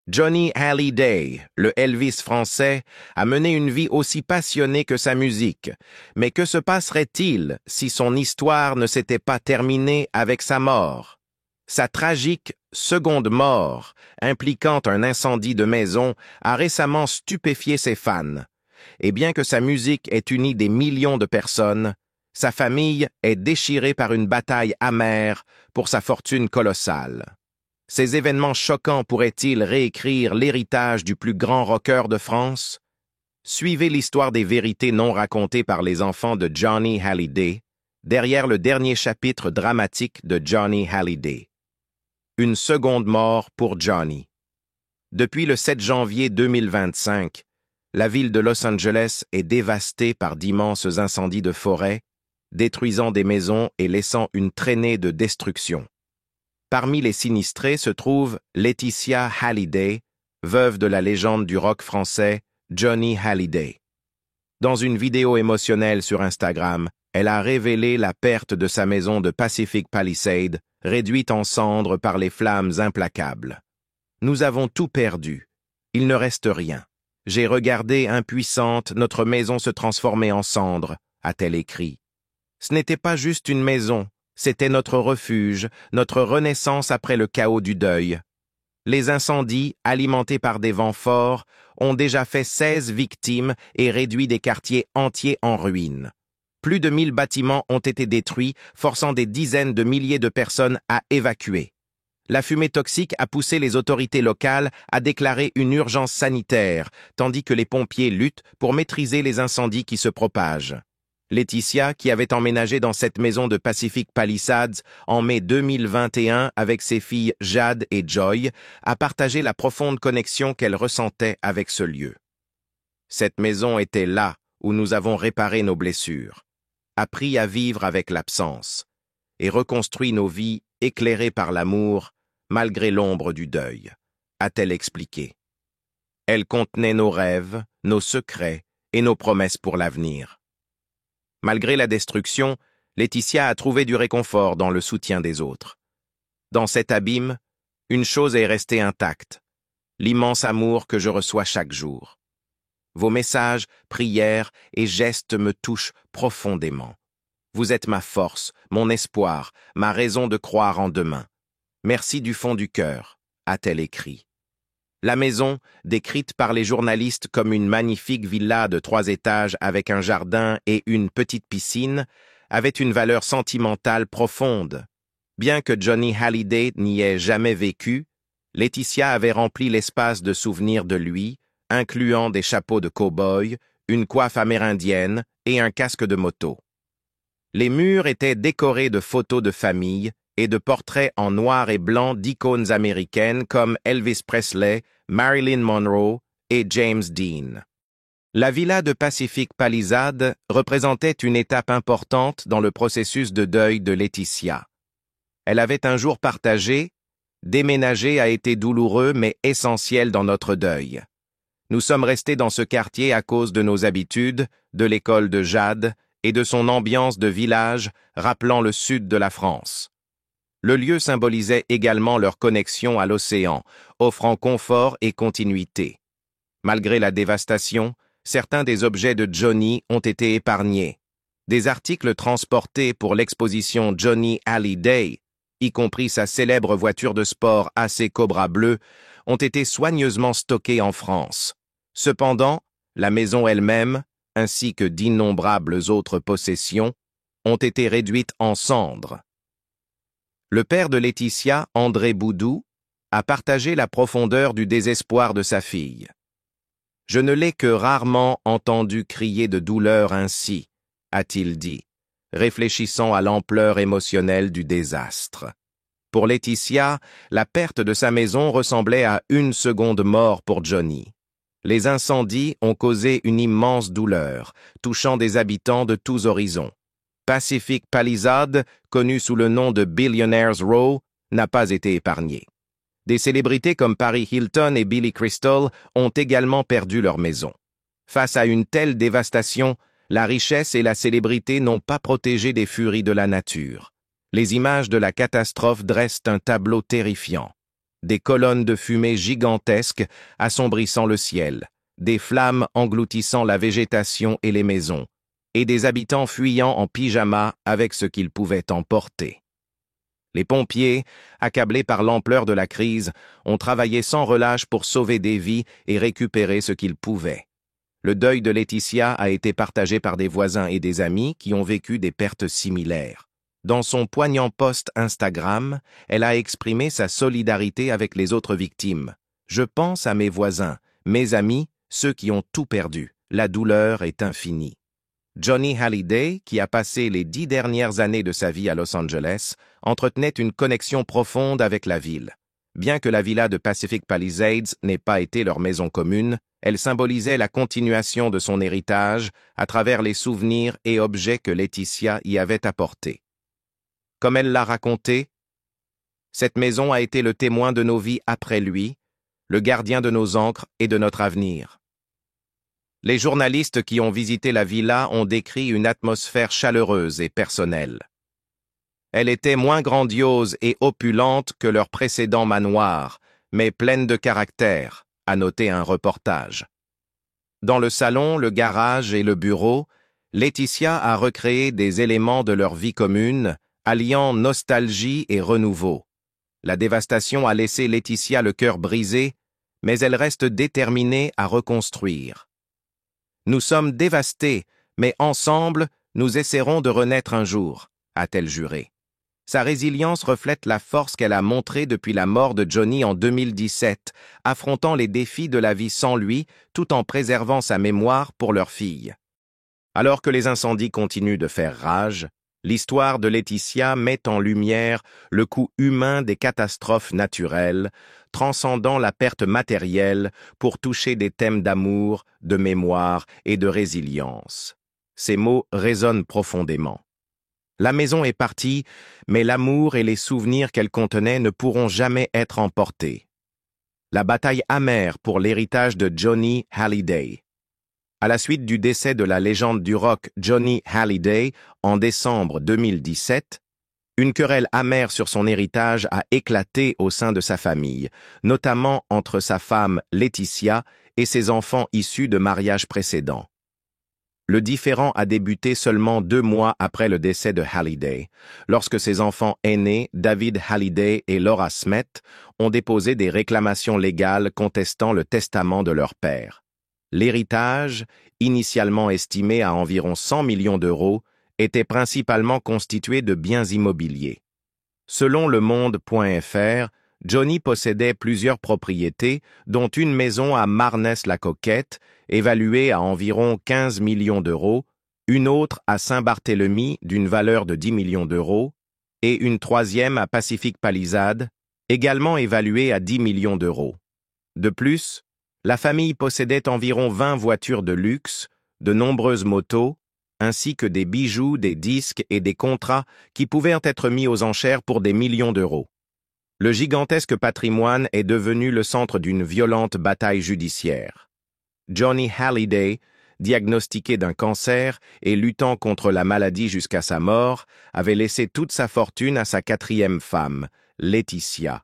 Johnny Hallyday, le Elvis français, a mené une vie aussi passionnée que sa musique. Mais que se passerait-il si son histoire ne s'était pas terminée avec sa mort? Sa tragique seconde mort, impliquant un incendie de maison, a récemment stupéfié ses fans. Et bien que sa musique ait uni des millions de personnes, sa famille est déchirée par une bataille amère pour sa fortune colossale. Ces événements choquants pourraient-ils réécrire l'héritage du plus grand rocker de France? Suivez l'histoire des vérités non racontées par les enfants de Johnny Hallyday, derrière le dernier chapitre dramatique de Johnny Hallyday. Une seconde mort pour Johnny. Depuis le 7 janvier 2025, la ville de Los Angeles est dévastée par d'immenses incendies de forêt, détruisant des maisons et laissant une traînée de destruction. Parmi les sinistrés se trouve Laetitia Hallyday, veuve de la légende du rock français Johnny Hallyday. Dans une vidéo émotionnelle sur Instagram, elle a révélé la perte de sa maison de Pacific Palisades, réduite en cendres par les flammes implacables. « Nous avons tout perdu. Il ne reste rien. J'ai regardé impuissante notre maison se transformer en cendres, a-t-elle écrit. Ce n'était pas juste une maison, c'était notre refuge, notre renaissance après le chaos du deuil. Les incendies, alimentés par des vents forts, ont déjà fait 16 victimes et réduit des quartiers entiers en ruines. Plus de 1000 bâtiments ont été détruits, forçant des dizaines de milliers de personnes à évacuer. La fumée toxique a poussé les autorités locales à déclarer une urgence sanitaire, tandis que les pompiers luttent pour maîtriser les incendies qui se propagent. Laetitia, qui avait emménagé dans cette maison de Pacific Palisades en mai 2021 avec ses filles Jade et Joy, a partagé la profonde connexion qu'elle ressentait avec ce lieu. Cette maison était là où nous avons réparé nos blessures, appris à vivre avec l'absence, et reconstruit nos vies éclairées par l'amour, malgré l'ombre du deuil, a-t-elle expliqué. Elle contenait nos rêves, nos secrets et nos promesses pour l'avenir. Malgré la destruction, Laetitia a trouvé du réconfort dans le soutien des autres. Dans cet abîme, une chose est restée intacte, l'immense amour que je reçois chaque jour. Vos messages, prières et gestes me touchent profondément. Vous êtes ma force, mon espoir, ma raison de croire en demain. Merci du fond du cœur, a-t-elle écrit. La maison, décrite par les journalistes comme une magnifique villa de 3 étages avec un jardin et une petite piscine, avait une valeur sentimentale profonde. Bien que Johnny Hallyday n'y ait jamais vécu, Laetitia avait rempli l'espace de souvenirs de lui, incluant des chapeaux de cow-boy, une coiffe amérindienne et un casque de moto. Les murs étaient décorés de photos de famille et de portraits en noir et blanc d'icônes américaines comme Elvis Presley, Marilyn Monroe et James Dean. La villa de Pacific Palisades représentait une étape importante dans le processus de deuil de Laetitia. Elle avait un jour partagé « Déménager a été douloureux mais essentiel dans notre deuil. Nous sommes restés dans ce quartier à cause de nos habitudes, de l'école de Jade et de son ambiance de village rappelant le sud de la France. » Le lieu symbolisait également leur connexion à l'océan, offrant confort et continuité. Malgré la dévastation, certains des objets de Johnny ont été épargnés. Des articles transportés pour l'exposition Johnny Hallyday, y compris sa célèbre voiture de sport AC Cobra bleue, ont été soigneusement stockés en France. Cependant, la maison elle-même, ainsi que d'innombrables autres possessions, ont été réduites en cendres. Le père de Laetitia, André Boudou, a partagé la profondeur du désespoir de sa fille. « Je ne l'ai que rarement entendu crier de douleur ainsi, » a-t-il dit, réfléchissant à l'ampleur émotionnelle du désastre. Pour Laetitia, la perte de sa maison ressemblait à une seconde mort pour Johnny. Les incendies ont causé une immense douleur, touchant des habitants de tous horizons. Pacific Palisades, connu sous le nom de Billionaires Row, n'a pas été épargné. Des célébrités comme Paris Hilton et Billy Crystal ont également perdu leur maison. Face à une telle dévastation, la richesse et la célébrité n'ont pas protégé des furies de la nature. Les images de la catastrophe dressent un tableau terrifiant. des colonnes de fumée gigantesques assombrissant le ciel, des flammes engloutissant la végétation et les maisons, et des habitants fuyant en pyjama avec ce qu'ils pouvaient emporter. Les pompiers, accablés par l'ampleur de la crise, ont travaillé sans relâche pour sauver des vies et récupérer ce qu'ils pouvaient. Le deuil de Laetitia a été partagé par des voisins et des amis qui ont vécu des pertes similaires. Dans son poignant post Instagram, elle a exprimé sa solidarité avec les autres victimes. « Je pense à mes voisins, mes amis, ceux qui ont tout perdu. La douleur est infinie. » Johnny Hallyday, qui a passé les 10 dernières années de sa vie à Los Angeles, entretenait une connexion profonde avec la ville. Bien que la villa de Pacific Palisades n'ait pas été leur maison commune, elle symbolisait la continuation de son héritage à travers les souvenirs et objets que Laetitia y avait apportés. Comme elle l'a raconté, cette maison a été le témoin de nos vies après lui, le gardien de nos ancres et de notre avenir. Les journalistes qui ont visité la villa ont décrit une atmosphère chaleureuse et personnelle. Elle était moins grandiose et opulente que leur précédent manoir, mais pleine de caractère, a noté un reportage. Dans le salon, le garage et le bureau, Laetitia a recréé des éléments de leur vie commune, alliant nostalgie et renouveau. La dévastation a laissé Laetitia le cœur brisé, mais elle reste déterminée à reconstruire. Nous sommes dévastés, mais ensemble, nous essaierons de renaître un jour, a-t-elle juré. Sa résilience reflète la force qu'elle a montrée depuis la mort de Johnny en 2017, affrontant les défis de la vie sans lui, tout en préservant sa mémoire pour leur fille. Alors que les incendies continuent de faire rage, l'histoire de Laetitia met en lumière le coût humain des catastrophes naturelles, transcendant la perte matérielle pour toucher des thèmes d'amour, de mémoire et de résilience. Ces mots résonnent profondément. La maison est partie, mais l'amour et les souvenirs qu'elle contenait ne pourront jamais être emportés. La bataille amère pour l'héritage de Johnny Hallyday. À la suite du décès de la légende du rock Johnny Hallyday en décembre 2017, une querelle amère sur son héritage a éclaté au sein de sa famille, notamment entre sa femme Laetitia et ses enfants issus de mariages précédents. Le différend a débuté seulement 2 mois après le décès de Hallyday, lorsque ses enfants aînés, David Hallyday et Laura Smith, ont déposé des réclamations légales contestant le testament de leur père. L'héritage, initialement estimé à environ 100 millions d'euros, était principalement constitué de biens immobiliers. Selon Le Monde.fr, Johnny possédait plusieurs propriétés, dont une maison à Marnès-la-Coquette, évaluée à environ 15 millions d'euros, une autre à Saint-Barthélemy d'une valeur de 10 millions d'euros, et une troisième à Pacific Palisades, également évaluée à 10 millions d'euros. De plus, la famille possédait environ 20 voitures de luxe, de nombreuses motos, ainsi que des bijoux, des disques et des contrats qui pouvaient être mis aux enchères pour des millions d'euros. Le gigantesque patrimoine est devenu le centre d'une violente bataille judiciaire. Johnny Hallyday, diagnostiqué d'un cancer et luttant contre la maladie jusqu'à sa mort, avait laissé toute sa fortune à sa 4e femme, Laetitia.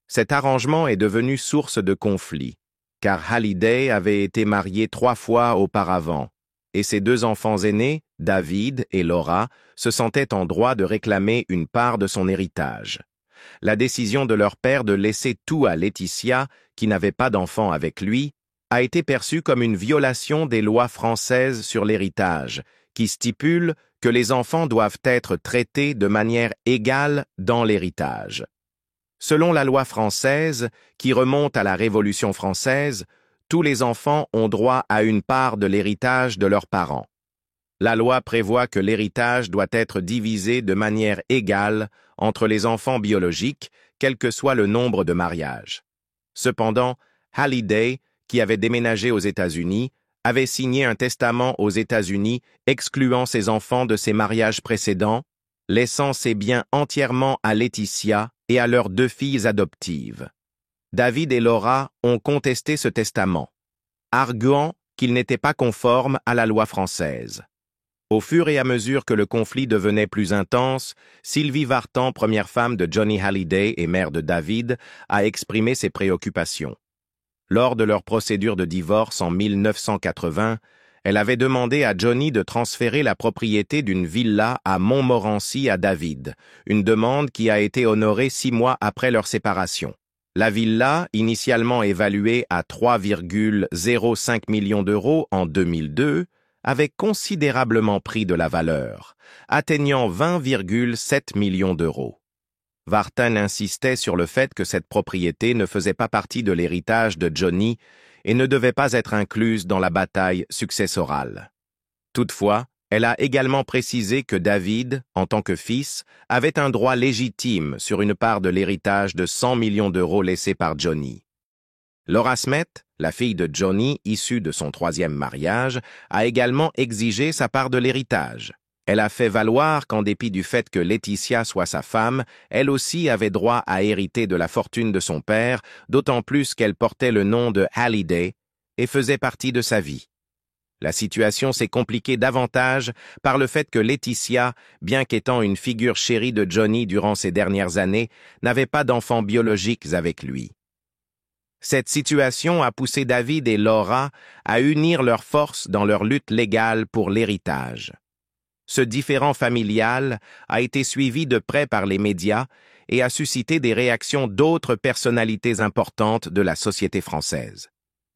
Cet arrangement est devenu source de conflits, car Hallyday avait été marié 3 fois auparavant, et ses 2 enfants aînés, David et Laura, se sentaient en droit de réclamer une part de son héritage. La décision de leur père de laisser tout à Laetitia, qui n'avait pas d'enfant avec lui, a été perçue comme une violation des lois françaises sur l'héritage, qui stipulent que les enfants doivent être traités de manière égale dans l'héritage. Selon la loi française, qui remonte à la Révolution française, tous les enfants ont droit à une part de l'héritage de leurs parents. La loi prévoit que l'héritage doit être divisé de manière égale entre les enfants biologiques, quel que soit le nombre de mariages. Cependant, Hallyday, qui avait déménagé aux États-Unis, avait signé un testament aux États-Unis excluant ses enfants de ses mariages précédents, laissant ses biens entièrement à Laetitia et à leurs 2 filles adoptives. David et Laura ont contesté ce testament, arguant qu'il n'était pas conforme à la loi française. Au fur et à mesure que le conflit devenait plus intense, Sylvie Vartan, première femme de Johnny Hallyday et mère de David, a exprimé ses préoccupations. Lors de leur procédure de divorce en 1980, elle avait demandé à Johnny de transférer la propriété d'une villa à Montmorency à David, une demande qui a été honorée 6 mois après leur séparation. La villa, initialement évaluée à 3,05 millions d'euros en 2002, avait considérablement pris de la valeur, atteignant 20,7 millions d'euros. Vartan insistait sur le fait que cette propriété ne faisait pas partie de l'héritage de Johnny et ne devait pas être incluse dans la bataille successorale. Toutefois, elle a également précisé que David, en tant que fils, avait un droit légitime sur une part de l'héritage de 100 millions d'euros laissé par Johnny. Laura Smith, la fille de Johnny, issue de son 3e mariage, a également exigé sa part de l'héritage. Elle a fait valoir qu'en dépit du fait que Laetitia soit sa femme, elle aussi avait droit à hériter de la fortune de son père, d'autant plus qu'elle portait le nom de Hallyday et faisait partie de sa vie. La situation s'est compliquée davantage par le fait que Laetitia, bien qu'étant une figure chérie de Johnny durant ces dernières années, n'avait pas d'enfants biologiques avec lui. Cette situation a poussé David et Laura à unir leurs forces dans leur lutte légale pour l'héritage. Ce différend familial a été suivi de près par les médias et a suscité des réactions d'autres personnalités importantes de la société française.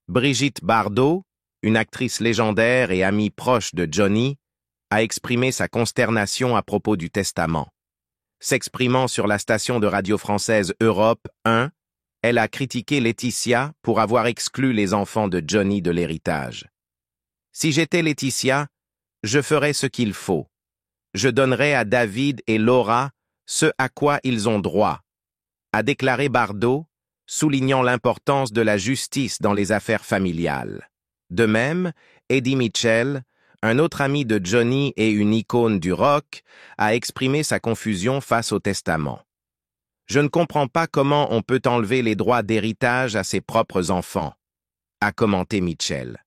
Brigitte Bardot, une actrice légendaire et amie proche de Johnny, a exprimé sa consternation à propos du testament. S'exprimant sur la station de radio française Europe 1, elle a critiqué Laetitia pour avoir exclu les enfants de Johnny de l'héritage. « Si j'étais Laetitia, je ferais ce qu'il faut. Je donnerais à David et Laura ce à quoi ils ont droit », a déclaré Bardot, soulignant l'importance de la justice dans les affaires familiales. De même, Eddie Mitchell, un autre ami de Johnny et une icône du rock, a exprimé sa confusion face au testament. « Je ne comprends pas comment on peut enlever les droits d'héritage à ses propres enfants », a commenté Mitchell.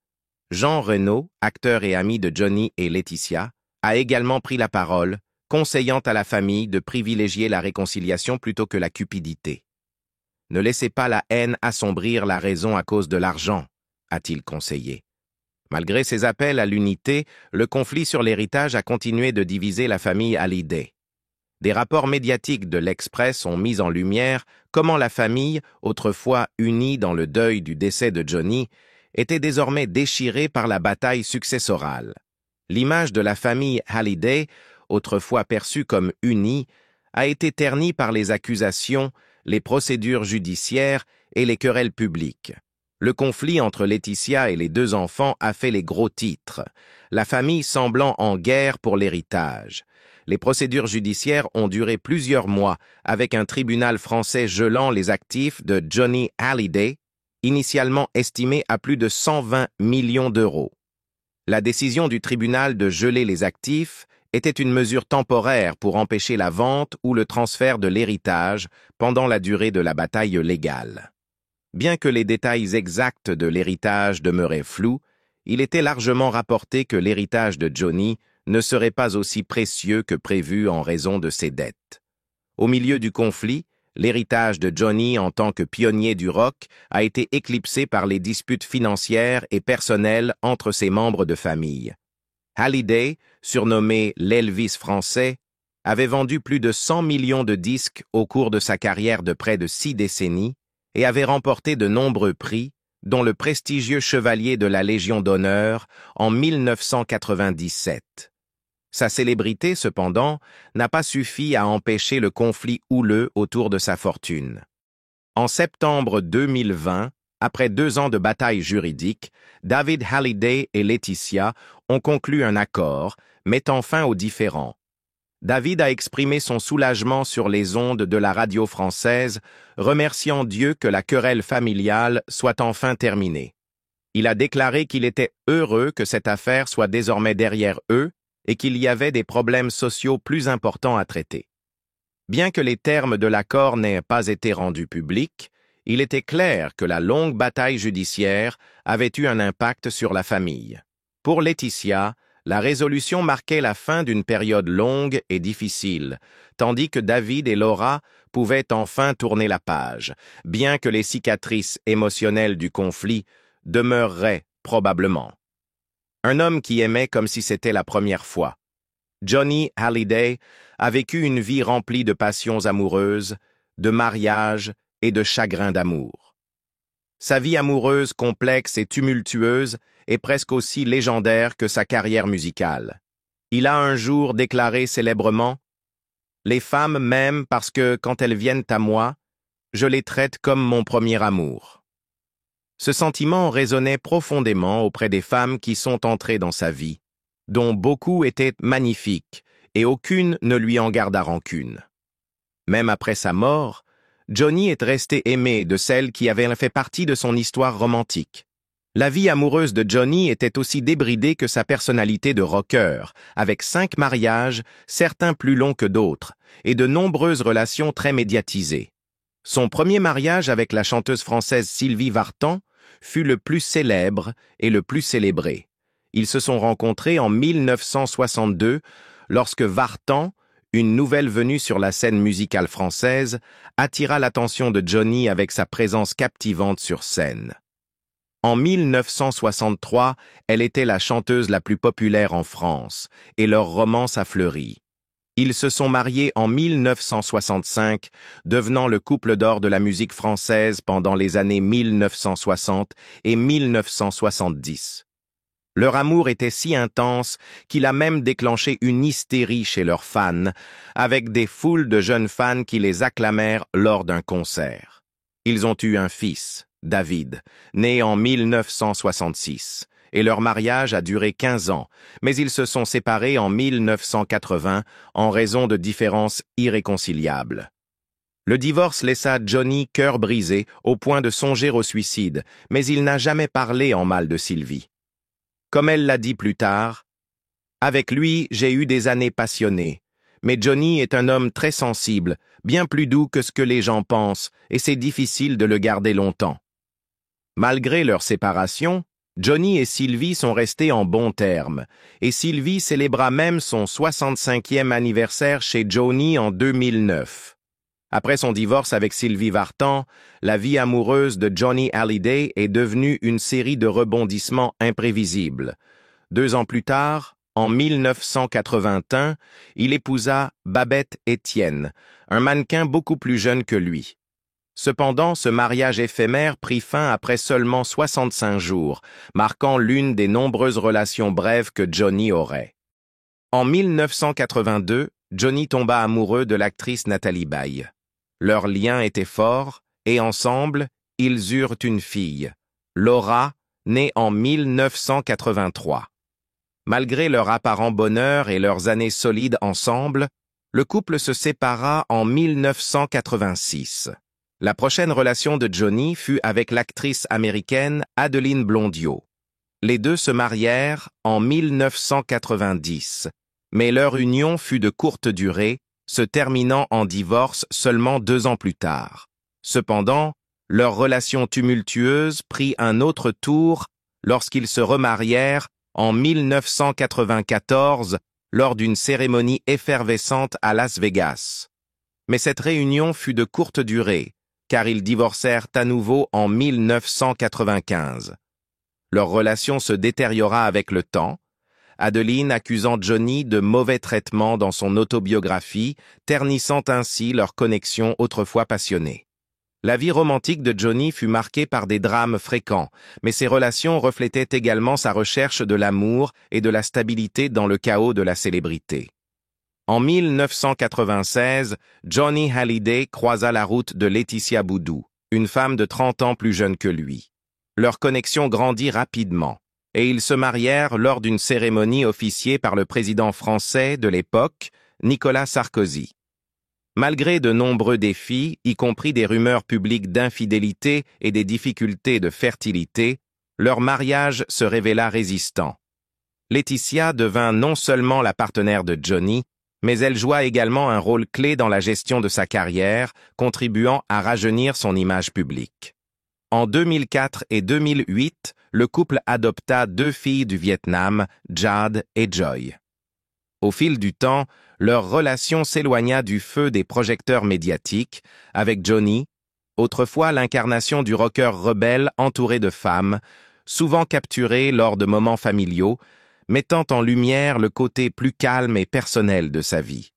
Jean Reno, acteur et ami de Johnny et Laetitia, a également pris la parole, conseillant à la famille de privilégier la réconciliation plutôt que la cupidité. « Ne laissez pas la haine assombrir la raison à cause de l'argent », a-t-il conseillé. Malgré ses appels à l'unité, le conflit sur l'héritage a continué de diviser la famille Hallyday. Des rapports médiatiques de l'Express ont mis en lumière comment la famille, autrefois unie dans le deuil du décès de Johnny, était désormais déchirée par la bataille successorale. L'image de la famille Hallyday, autrefois perçue comme unie, a été ternie par les accusations, les procédures judiciaires et les querelles publiques. Le conflit entre Laetitia et les 2 enfants a fait les gros titres, la famille semblant en guerre pour l'héritage. Les procédures judiciaires ont duré plusieurs mois, avec un tribunal français gelant les actifs de Johnny Hallyday, initialement estimés à plus de 120 millions d'euros. La décision du tribunal de geler les actifs était une mesure temporaire pour empêcher la vente ou le transfert de l'héritage pendant la durée de la bataille légale. Bien que les détails exacts de l'héritage demeuraient flous, il était largement rapporté que l'héritage de Johnny ne serait pas aussi précieux que prévu en raison de ses dettes. Au milieu du conflit, l'héritage de Johnny en tant que pionnier du rock a été éclipsé par les disputes financières et personnelles entre ses membres de famille. Hallyday, surnommé l'Elvis français, avait vendu plus de 100 millions de disques au cours de sa carrière de près de 6 décennies et avait remporté de nombreux prix, dont le prestigieux chevalier de la Légion d'honneur en 1997. Sa célébrité, cependant, n'a pas suffi à empêcher le conflit houleux autour de sa fortune. En septembre 2020, après 2 ans de bataille juridique, David Hallyday et Laetitia ont conclu un accord, mettant fin aux différends. David a exprimé son soulagement sur les ondes de la radio française, remerciant Dieu que la querelle familiale soit enfin terminée. Il a déclaré qu'il était heureux que cette affaire soit désormais derrière eux et qu'il y avait des problèmes sociaux plus importants à traiter. Bien que les termes de l'accord n'aient pas été rendus publics, il était clair que la longue bataille judiciaire avait eu un impact sur la famille. Pour Laetitia, La résolution marquait la fin d'une période longue et difficile, tandis que David et Laura pouvaient enfin tourner la page, bien que les cicatrices émotionnelles du conflit demeureraient probablement. Un homme qui aimait comme si c'était la première fois. Johnny Hallyday a vécu une vie remplie de passions amoureuses, de mariages et de chagrins d'amour. Sa vie amoureuse complexe et tumultueuse est presque aussi légendaire que sa carrière musicale. Il a un jour déclaré célèbrement « Les femmes m'aiment parce que, quand elles viennent à moi, je les traite comme mon premier amour. » Ce sentiment résonnait profondément auprès des femmes qui sont entrées dans sa vie, dont beaucoup étaient magnifiques et aucune ne lui en garda rancune. Même après sa mort, Johnny est resté aimé de celles qui avaient fait partie de son histoire romantique. La vie amoureuse de Johnny était aussi débridée que sa personnalité de rocker, avec 5 mariages, certains plus longs que d'autres, et de nombreuses relations très médiatisées. Son premier mariage avec la chanteuse française Sylvie Vartan fut le plus célèbre et le plus célébré. Ils se sont rencontrés en 1962, lorsque Vartan, une nouvelle venue sur la scène musicale française, attira l'attention de Johnny avec sa présence captivante sur scène. En 1963, elle était la chanteuse la plus populaire en France, et leur romance a fleuri. Ils se sont mariés en 1965, devenant le couple d'or de la musique française pendant les années 1960 et 1970. Leur amour était si intense qu'il a même déclenché une hystérie chez leurs fans, avec des foules de jeunes fans qui les acclamèrent lors d'un concert. Ils ont eu un fils, David, né en 1966, et leur mariage a duré 15 ans, mais ils se sont séparés en 1980 en raison de différences irréconciliables. Le divorce laissa Johnny cœur brisé au point de songer au suicide, mais il n'a jamais parlé en mal de Sylvie. Comme elle l'a dit plus tard, « Avec lui, j'ai eu des années passionnées, mais Johnny est un homme très sensible, bien plus doux que ce que les gens pensent, et c'est difficile de le garder longtemps. » Malgré leur séparation, Johnny et Sylvie sont restés en bons termes, et Sylvie célébra même son 65e anniversaire chez Johnny en 2009. Après son divorce avec Sylvie Vartan, la vie amoureuse de Johnny Hallyday est devenue une série de rebondissements imprévisibles. 2 ans plus tard, en 1981, il épousa Babette Etienne, un mannequin beaucoup plus jeune que lui. Cependant, ce mariage éphémère prit fin après seulement 65 jours, marquant l'une des nombreuses relations brèves que Johnny aurait. En 1982, Johnny tomba amoureux de l'actrice Nathalie Baye. Leur lien était fort, et ensemble, ils eurent une fille, Laura, née en 1983. Malgré leur apparent bonheur et leurs années solides ensemble, le couple se sépara en 1986. La prochaine relation de Johnny fut avec l'actrice américaine Adeline Blondiot. Les deux se marièrent en 1990, mais leur union fut de courte durée, se terminant en divorce seulement 2 ans plus tard. Cependant, leur relation tumultueuse prit un autre tour lorsqu'ils se remarièrent en 1994 lors d'une cérémonie effervescente à Las Vegas. Mais cette réunion fut de courte durée, car ils divorcèrent à nouveau en 1995. Leur relation se détériora avec le temps, Adeline accusant Johnny de mauvais traitements dans son autobiographie, ternissant ainsi leur connexion autrefois passionnée. La vie romantique de Johnny fut marquée par des drames fréquents, mais ses relations reflétaient également sa recherche de l'amour et de la stabilité dans le chaos de la célébrité. En 1996, Johnny Hallyday croisa la route de Laetitia Boudou, une femme de 30 ans plus jeune que lui. Leur connexion grandit rapidement, et ils se marièrent lors d'une cérémonie officiée par le président français de l'époque, Nicolas Sarkozy. Malgré de nombreux défis, y compris des rumeurs publiques d'infidélité et des difficultés de fertilité, leur mariage se révéla résistant. Laetitia devint non seulement la partenaire de Johnny, mais elle joua également un rôle clé dans la gestion de sa carrière, contribuant à rajeunir son image publique. En 2004 et 2008, le couple adopta 2 filles du Vietnam, Jade et Joy. Au fil du temps, leur relation s'éloigna du feu des projecteurs médiatiques, avec Johnny, autrefois l'incarnation du rocker rebelle entouré de femmes, souvent capturé lors de moments familiaux, mettant en lumière le côté plus calme et personnel de sa vie.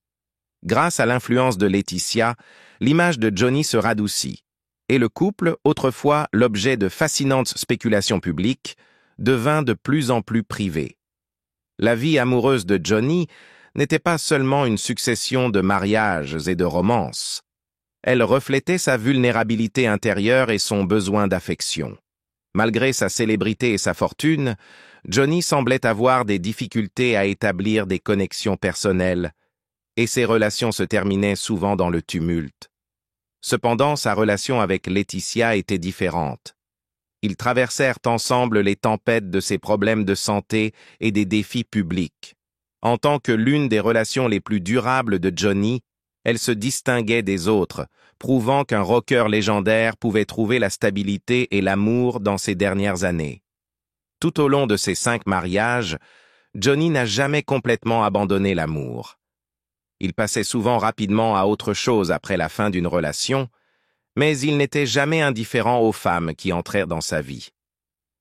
Grâce à l'influence de Laetitia, l'image de Johnny se radoucit, et le couple, autrefois l'objet de fascinantes spéculations publiques, devint de plus en plus privé. La vie amoureuse de Johnny n'était pas seulement une succession de mariages et de romances. Elle reflétait sa vulnérabilité intérieure et son besoin d'affection. Malgré sa célébrité et sa fortune, Johnny semblait avoir des difficultés à établir des connexions personnelles, et ses relations se terminaient souvent dans le tumulte. Cependant, sa relation avec Laetitia était différente. Ils traversèrent ensemble les tempêtes de ses problèmes de santé et des défis publics. En tant que l'une des relations les plus durables de Johnny, elle se distinguait des autres, prouvant qu'un rocker légendaire pouvait trouver la stabilité et l'amour dans ses dernières années. Tout au long de ses 5 mariages, Johnny n'a jamais complètement abandonné l'amour. Il passait souvent rapidement à autre chose après la fin d'une relation, mais il n'était jamais indifférent aux femmes qui entrèrent dans sa vie.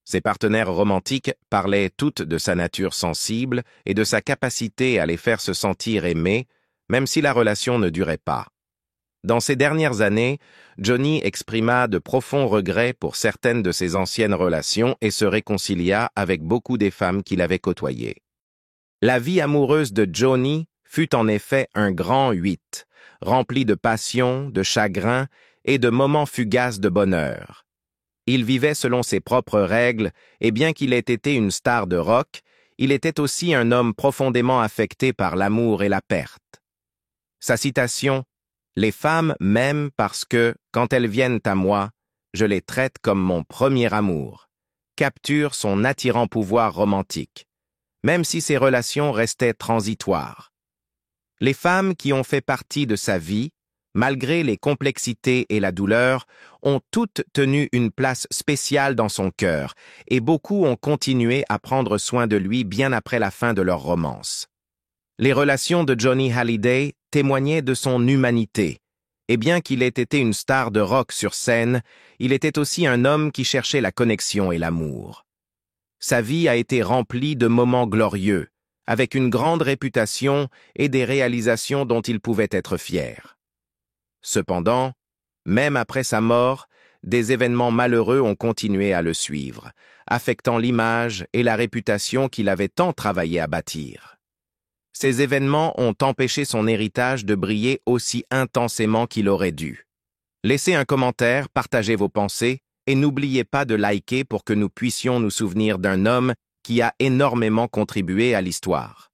Ses partenaires romantiques parlaient toutes de sa nature sensible et de sa capacité à les faire se sentir aimés, même si la relation ne durait pas. Dans ces dernières années, Johnny exprima de profonds regrets pour certaines de ses anciennes relations et se réconcilia avec beaucoup des femmes qu'il avait côtoyées. La vie amoureuse de Johnny fut en effet un grand 8, rempli de passion, de chagrin et de moments fugaces de bonheur. Il vivait selon ses propres règles, et bien qu'il ait été une star de rock, il était aussi un homme profondément affecté par l'amour et la perte. Sa citation « Les femmes m'aiment parce que, quand elles viennent à moi, je les traite comme mon premier amour » capture son attirant pouvoir romantique, même si ses relations restaient transitoires. Les femmes qui ont fait partie de sa vie, malgré les complexités et la douleur, ont toutes tenu une place spéciale dans son cœur, et beaucoup ont continué à prendre soin de lui bien après la fin de leur romance. Les relations de Johnny Hallyday témoignaient de son humanité, et bien qu'il ait été une star de rock sur scène, il était aussi un homme qui cherchait la connexion et l'amour. Sa vie a été remplie de moments glorieux, avec une grande réputation et des réalisations dont il pouvait être fier. Cependant, même après sa mort, des événements malheureux ont continué à le suivre, affectant l'image et la réputation qu'il avait tant travaillé à bâtir. Ces événements ont empêché son héritage de briller aussi intensément qu'il aurait dû. Laissez un commentaire, partagez vos pensées et n'oubliez pas de liker pour que nous puissions nous souvenir d'un homme qui a énormément contribué à l'histoire.